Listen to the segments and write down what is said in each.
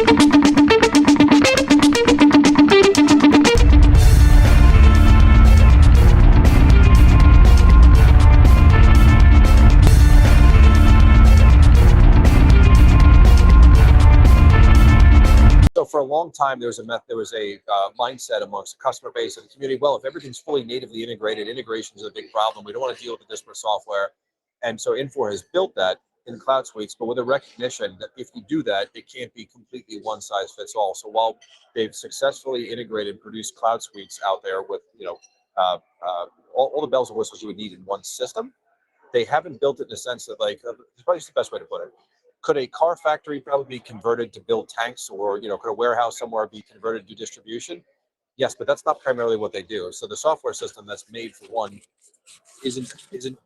So for a long time, there was a mindset amongst the customer base and the community. Well, if everything's fully natively integrated, integration is a big problem. We don't want to deal with the disparate software, and so Infor has built that in Cloud Suites, but with a recognition that if you do that, it can't be completely one size fits all. So while they've successfully integrated, produced Cloud Suites out there with all the bells and whistles you would need in one system, they haven't built it in a sense that it's probably the best way to put it. Could a car factory probably be converted to build tanks, or could a warehouse somewhere be converted to distribution? Yes, but that's not primarily what they do. So the software system that's made for one isn't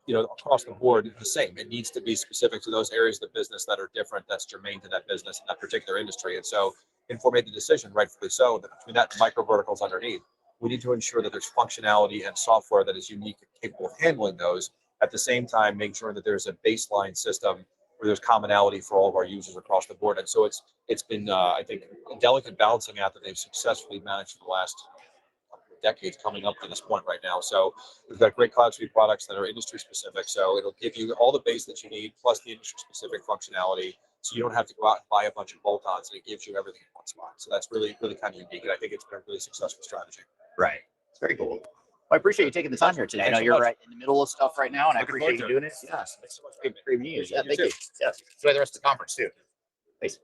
across the board the same. It needs to be specific to those areas of the business that are different, that's germane to that business and that particular industry. And so Infor made the decision, rightfully so, that between that and micro verticals underneath, we need to ensure that there's functionality and software that is unique and capable of handling those. At the same time, make sure that there's a baseline system where there's commonality for all of our users across the board. And so it's been, I think, a delicate balancing act that they've successfully managed for the last decades coming up to this point right now. So we've got great Cloud Suite products that are industry specific. So it'll give you all the base that you need, plus the industry specific functionality. So you don't have to go out and buy a bunch of bolt-ons, and it gives you everything in one spot. So that's really, really kind of unique. And I think it's been a really successful strategy. Right. It's very cool. Well, I appreciate you taking the time here today. I know you're right in the middle of stuff right now, and I appreciate you doing it. Yes, it's so much great news. Yeah, thank you. Yes, enjoy the rest of the conference too. Thanks.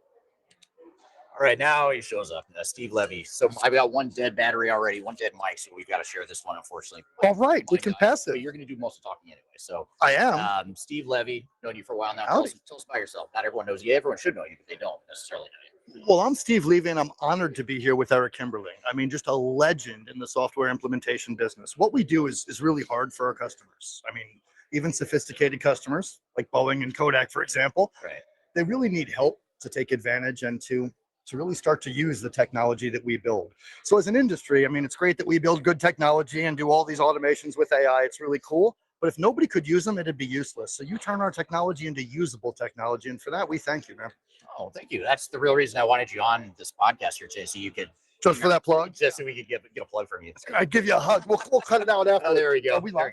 All right, now he shows up. Steve Levy. So I've got one dead battery already, one dead mic, so we've got to share this one, unfortunately. All right, we can pass it. But you're going to do most of the talking anyway. So I am. Steve Levy, known you for a while now. Tell us about yourself. Not everyone knows you. Everyone should know you, but they don't necessarily know you. Well, I'm Steve Levy, and I'm honored to be here with Eric Kimberling. I mean, just a legend in the software implementation business. What we do is really hard for our customers. I mean, even sophisticated customers like Boeing and Kodak, for example, right, they really need help to take advantage and to really start to use the technology that we build. So as an industry, I mean, it's great that we build good technology and do all these automations with AI. It's really cool. But if nobody could use them, it'd be useless. So you turn our technology into usable technology. And for that, we thank you, man. Oh, thank you. That's the real reason I wanted you on this podcast here today, so you could just for that plug, just so we could get a plug from you. I'd give you a hug. We'll cut it out after. Oh, there we go. Are we live?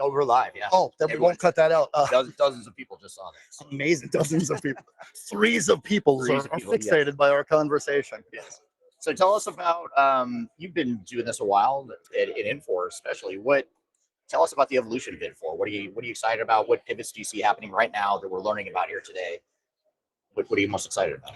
Oh, we're live. Yeah. Oh, then we won't cut that out. Dozens of people just saw that. So. Amazing. Dozens of people. Threes of people are fixated by our conversation. Yes. So tell us about. You've been doing this a while at Infor, especially. Tell us about the evolution of Infor. What are you excited about? What pivots do you see happening right now that we're learning about here today? What are you most excited about?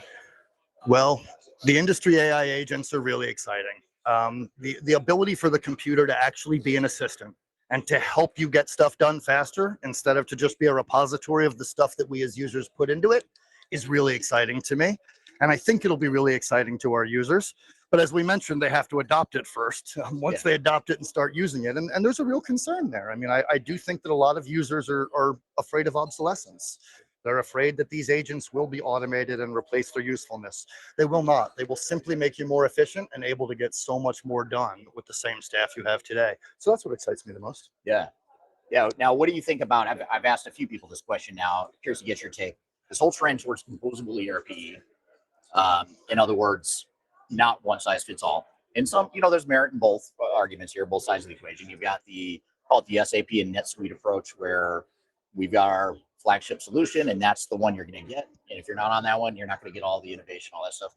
Well, the industry AI agents are really exciting. The ability for the computer to actually be an assistant and to help you get stuff done faster instead of to just be a repository of the stuff that we as users put into it is really exciting to me. And I think it'll be really exciting to our users. But as we mentioned, they have to adopt it first. Once they adopt it and start using it, and there's a real concern there. I mean, I do think that a lot of users are afraid of obsolescence. They're afraid that these agents will be automated and replace their usefulness. They will not. They will simply make you more efficient and able to get so much more done with the same staff you have today. So that's what excites me the most. Yeah. Yeah. Now, what do you think about, I've asked a few people this question now. Curious to get your take. This whole trend towards composable ERP, in other words, not one size fits all. And some, there's merit in both arguments here, both sides of the equation. You've got call it the SAP and NetSuite approach, where we've got our flagship solution, and that's the one you're going to get. And if you're not on that one, you're not going to get all the innovation, all that stuff.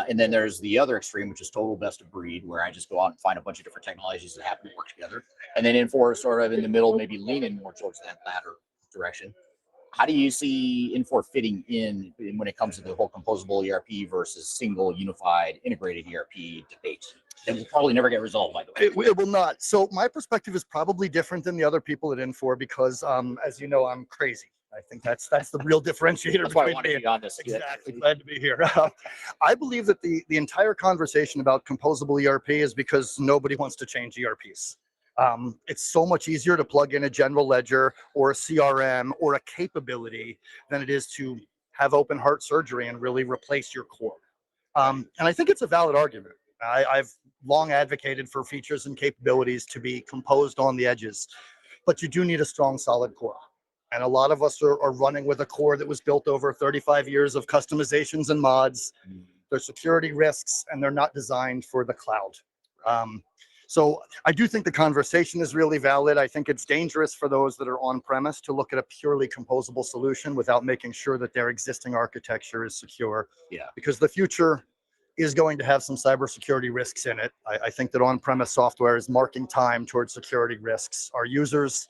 And then there's the other extreme, which is total best of breed, where I just go out and find a bunch of different technologies that happen to work together. And then Infor is sort of in the middle, maybe leaning more towards that latter direction. How do you see Infor fitting in when it comes to the whole composable ERP versus single, unified, integrated ERP debate? It will probably never get resolved, by the way. It will not. So my perspective is probably different than the other people at Infor because, as you know, I'm crazy. I think that's the real differentiator. That's why I wanted to be on this. Exactly. Glad to be here. I believe that the entire conversation about composable ERP is because nobody wants to change ERPs. It's so much easier to plug in a general ledger or a CRM or a capability than it is to have open heart surgery and really replace your core. And I think it's a valid argument. I've long advocated for features and capabilities to be composed on the edges, but you do need a strong, solid core. And a lot of us are running with a core that was built over 35 years of customizations and mods. There's security risks, and they're not designed for the cloud. So I do think the conversation is really valid. I think it's dangerous for those that are on premise to look at a purely composable solution without making sure that their existing architecture is secure. Yeah. Because the future is going to have some cybersecurity risks in it. I think that on-premise software is marking time towards security risks. Our users,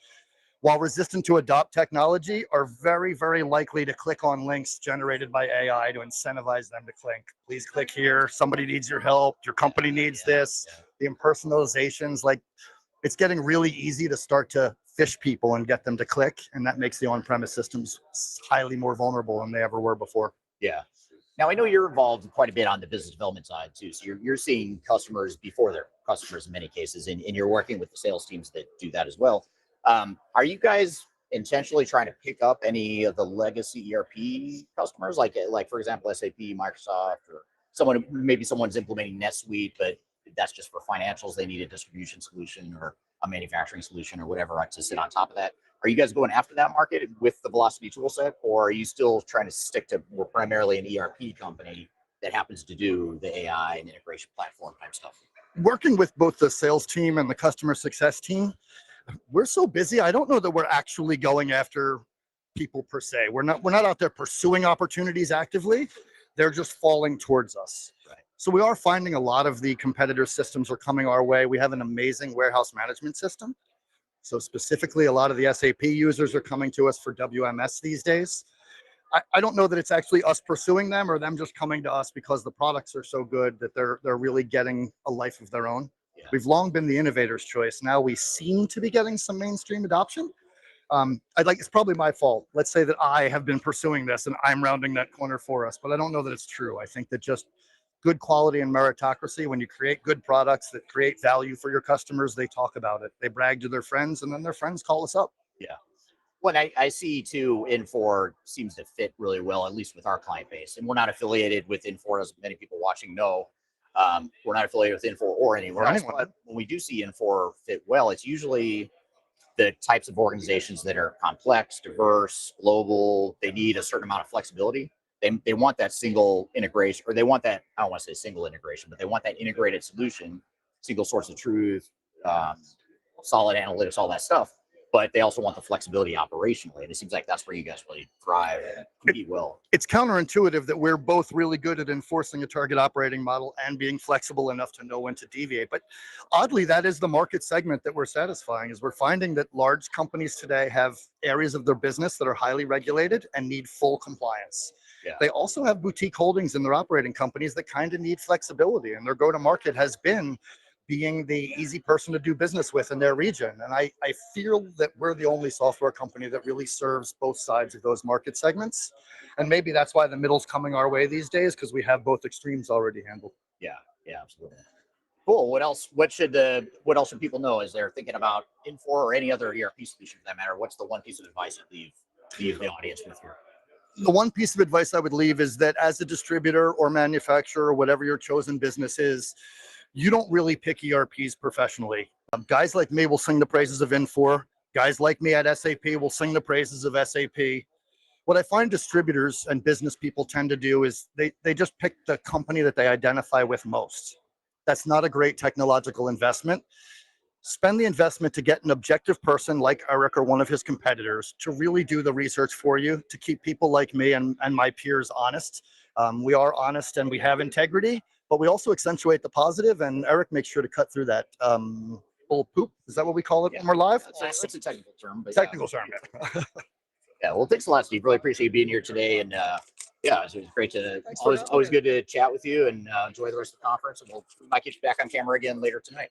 while resistant to adopt technology, are very, very likely to click on links generated by AI to incentivize them to click. Please click here. Somebody needs your help. Your company needs this. The impersonalizations, like, it's getting really easy to start to fish people and get them to click. And that makes the on-premise systems highly more vulnerable than they ever were before. Yeah. Now I know you're involved quite a bit on the business development side too. So you're seeing customers before they're customers in many cases, and you're working with the sales teams that do that as well. Are you guys intentionally trying to pick up any of the legacy ERP customers, like for example, SAP, Microsoft, or someone's implementing NetSuite, but that's just for financials. They need a distribution solution or a manufacturing solution or whatever to sit on top of that. Are you guys going after that market with the Velocity toolset, or are you still trying to stick to, we're primarily an ERP company that happens to do the AI and integration platform type stuff? Working with both the sales team and the customer success team, we're so busy. I don't know that we're actually going after people per se. We're not out there pursuing opportunities actively. They're just falling towards us. Right. So we are finding a lot of the competitor systems are coming our way. We have an amazing warehouse management system. So specifically, a lot of the SAP users are coming to us for WMS these days. I don't know that it's actually us pursuing them or them just coming to us because the products are so good that they're really getting a life of their own. Yeah. We've long been the innovator's choice. Now we seem to be getting some mainstream adoption. It's probably my fault. Let's say that I have been pursuing this and I'm rounding that corner for us, but I don't know that it's true. I think that just good quality and meritocracy, when you create good products that create value for your customers, they talk about it. They brag to their friends, and then their friends call us up. Yeah. Well, I see too, Infor seems to fit really well, at least with our client base. And we're not affiliated with Infor, as many people watching know. We're not affiliated with Infor or anywhere else. But when we do see Infor fit well, it's usually the types of organizations that are complex, diverse, global. They need a certain amount of flexibility. They want that single integration, or they want that, I don't want to say single integration, but they want that integrated solution, single source of truth, solid analytics, all that stuff. But they also want the flexibility operationally. And it seems like that's where you guys really thrive and compete well. It's counterintuitive that we're both really good at enforcing a target operating model and being flexible enough to know when to deviate. But oddly, that is the market segment that we're satisfying, is we're finding that large companies today have areas of their business that are highly regulated and need full compliance. Yeah. They also have boutique holdings in their operating companies that kind of need flexibility, and their go-to-market has been being the easy person to do business with in their region. And I feel that we're the only software company that really serves both sides of those market segments. And maybe that's why the middle's coming our way these days, because we have both extremes already handled. Yeah, absolutely. Cool. What else should people know as they're thinking about Infor or any other ERP solution for that matter? What's the one piece of advice you'd leave the audience with here? The one piece of advice I would leave is that as a distributor or manufacturer, or whatever your chosen business is, you don't really pick ERPs professionally. Guys like me will sing the praises of Infor. Guys like me at SAP will sing the praises of SAP. What I find distributors and business people tend to do is they just pick the company that they identify with most. That's not a great technological investment. Spend the investment to get an objective person like Eric or one of his competitors to really do the research for you, to keep people like me and my peers honest. We are honest and we have integrity, but we also accentuate the positive, and Eric makes sure to cut through that bull poop. Is that what we call it when we're live? It's a technical term. But Technical term. Yeah, well, thanks a lot, Steve. Really appreciate you being here today. And it was great to, always good to chat with you, and enjoy the rest of the conference. And we might get you back on camera again later tonight.